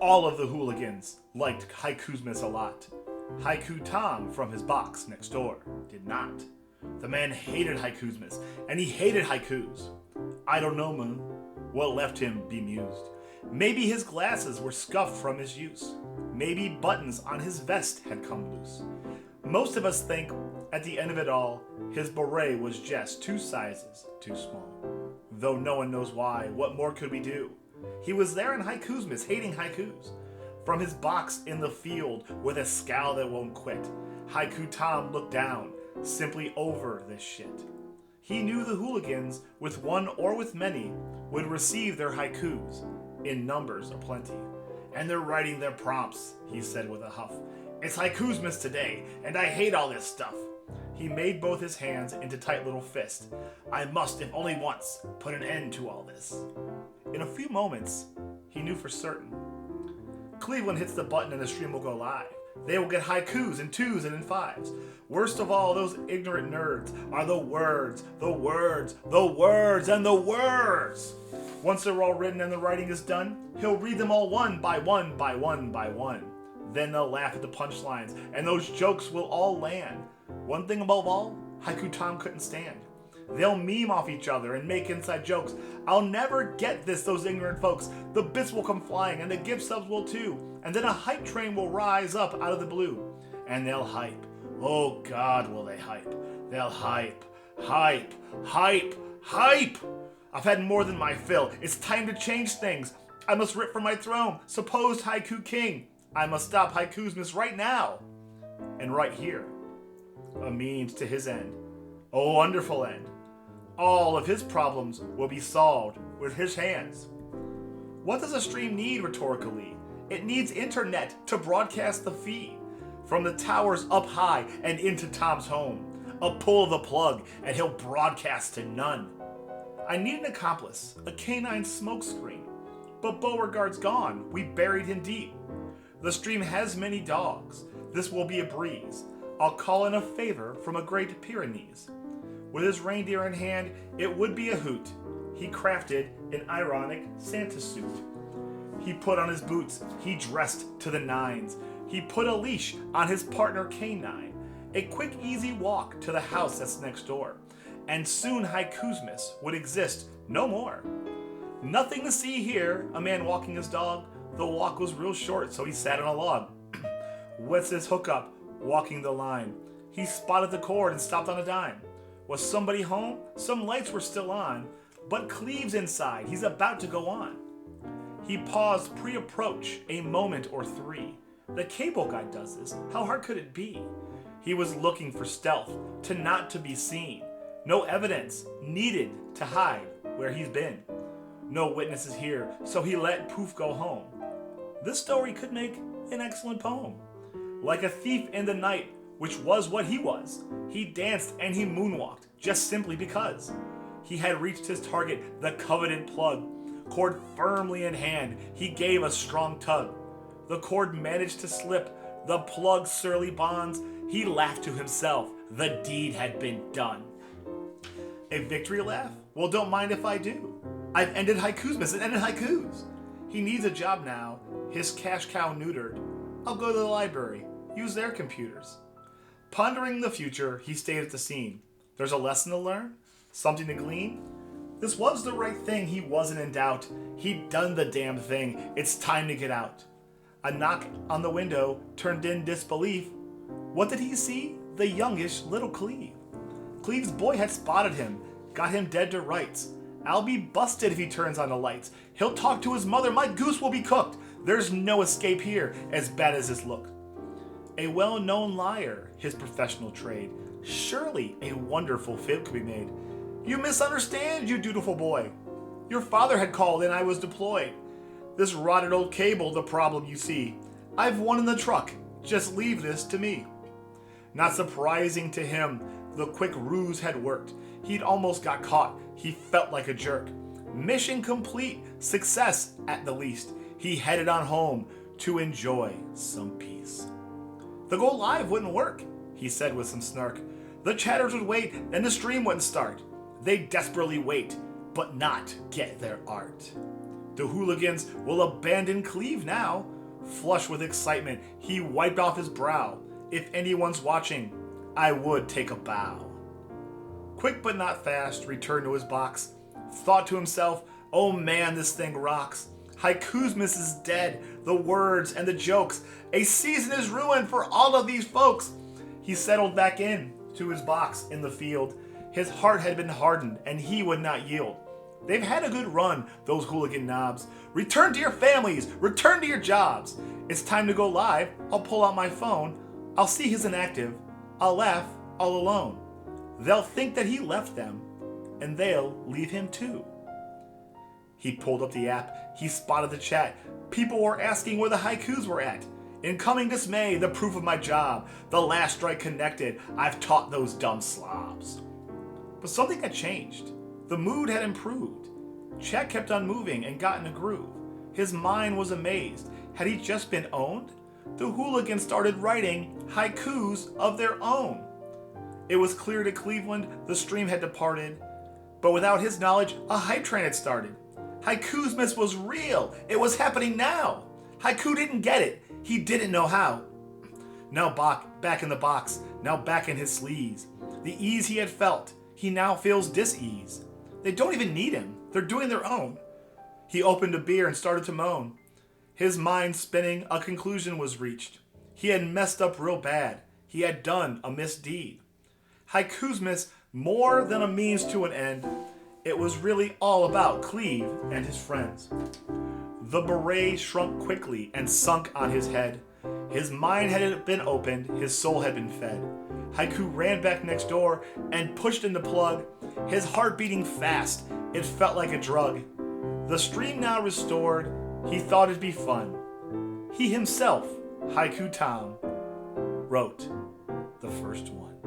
All of the hooligans liked Haikusmas a lot. Haiku Tom from his box next door did not. The man hated Haikusmas, and he hated haikus. I don't know, Moon, what left him bemused. Maybe his glasses were scuffed from his use. Maybe buttons on his vest had come loose. Most of us think, at the end of it all, his beret was just 2 sizes too small. Though no one knows why, what more could we do? He was there in Haikusmas, hating haikus. From his box in the field, with a scowl that won't quit, Haiku Tom looked down, simply over this shit. He knew the hooligans, with one or with many, would receive their haikus, in numbers aplenty. And they're writing their prompts, he said with a huff. It's Haikusmas today, and I hate all this stuff. He made both his hands into tight little fists. I must, if only once, put an end to all this. In a few moments, he knew for certain. Cleveland hits the button and the stream will go live. They will get haikus in 2s and in 5s. Worst of all, those ignorant nerds are the words, the words, the words, and the words. Once they're all written and the writing is done, he'll read them all one by one by one by one. Then they'll laugh at the punchlines, and those jokes will all land. One thing above all, Haiku Tom couldn't stand. They'll meme off each other and make inside jokes. I'll never get this, those ignorant folks. The bits will come flying, and the gift subs will too. And then a hype train will rise up out of the blue. And they'll hype. Oh God, will they hype. They'll hype, hype, hype, hype. I've had more than my fill. It's time to change things. I must rip from my throne, supposed Haiku King. I must stop Haikusmas right now. And right here. A means to his end. Oh, wonderful end. All of his problems will be solved with his hands. What does a stream need rhetorically? It needs internet to broadcast the feed. From the towers up high and into Tom's home. A pull of the plug and he'll broadcast to none. I need an accomplice, a canine smokescreen. But Beauregard's gone, we buried him deep. The stream has many dogs, this will be a breeze. I'll call in a favor from a great Pyrenees. With his reindeer in hand, it would be a hoot. He crafted an ironic Santa suit. He put on his boots, he dressed to the nines. He put a leash on his partner K9. A quick, easy walk to the house that's next door. And soon Haikusmas would exist no more. Nothing to see here, a man walking his dog. The walk was real short, so he sat on a log. What's his hookup? Walking the line. He spotted the cord and stopped on a dime. Was somebody home? Some lights were still on, but Cleve's inside. He's about to go on. He paused pre-approach a moment or 3. The cable guy does this. How hard could it be? He was looking for stealth, to not to be seen. No evidence needed to hide where he's been. No witnesses here, so he let Poof go home. This story could make an excellent poem. Like a thief in the night, which was what he was, he danced and he moonwalked, just simply because. He had reached his target, the coveted plug. Cord firmly in hand, he gave a strong tug. The cord managed to slip, the plug's surly bonds. He laughed to himself, the deed had been done. A victory laugh? Well, don't mind if I do. I've ended Haikusmas and ended haikus. He needs a job now, his cash cow neutered. I'll go to the library, use their computers. Pondering the future, he stayed at the scene. There's a lesson to learn? Something to glean? This was the right thing, he wasn't in doubt. He'd done the damn thing, it's time to get out. A knock on the window turned in disbelief. What did he see? The youngish little Cleve. Cleve's boy had spotted him, got him dead to rights. I'll be busted if he turns on the lights. He'll talk to his mother, my goose will be cooked. There's no escape here, as bad as this looked. A well-known liar, his professional trade. Surely a wonderful fib could be made. You misunderstand, you dutiful boy. Your father had called and I was deployed. This rotted old cable, the problem you see. I've one in the truck, just leave this to me. Not surprising to him, the quick ruse had worked. He'd almost got caught, he felt like a jerk. Mission complete, success at the least. He headed on home to enjoy some peace. The go live wouldn't work, he said with some snark. The chatters would wait and the stream wouldn't start. They'd desperately wait, but not get their art. The hooligans will abandon Cleve now. Flushed with excitement, he wiped off his brow. If anyone's watching, I would take a bow. Quick but not fast, returned to his box. Thought to himself, oh man, this thing rocks. Haikusmas is dead, the words and the jokes. A season is ruined for all of these folks. He settled back in to his box in the field. His heart had been hardened and he would not yield. They've had a good run, those hooligan knobs. Return to your families, return to your jobs. It's time to go live. I'll pull out my phone. I'll see he's inactive. I'll laugh all alone. They'll think that he left them, and they'll leave him too. He pulled up the app. He spotted the chat. People were asking where the haikus were at. Incoming dismay, the proof of my job. The last strike connected. I've taught those dumb slobs. But something had changed. The mood had improved. Chat kept on moving and got in a groove. His mind was amazed. Had he just been owned? The hooligans started writing haikus of their own. It was clear to Cleveland the stream had departed, but without his knowledge, a hype train had started. Haikusmas was real. It was happening now. Haiku didn't get it. He didn't know how. Now back in the box, now back in his sleeves. The ease he had felt, he now feels dis-ease. They don't even need him. They're doing their own. He opened a beer and started to moan. His mind spinning, a conclusion was reached. He had messed up real bad. He had done a misdeed. Haikusmas, more than a means to an end, it was really all about Cleve and his friends. The beret shrunk quickly and sunk on his head. His mind had been opened, his soul had been fed. Haiku ran back next door and pushed in the plug, his heart beating fast, it felt like a drug. The stream now restored, he thought it'd be fun. He himself, Haiku Tom, wrote the first one.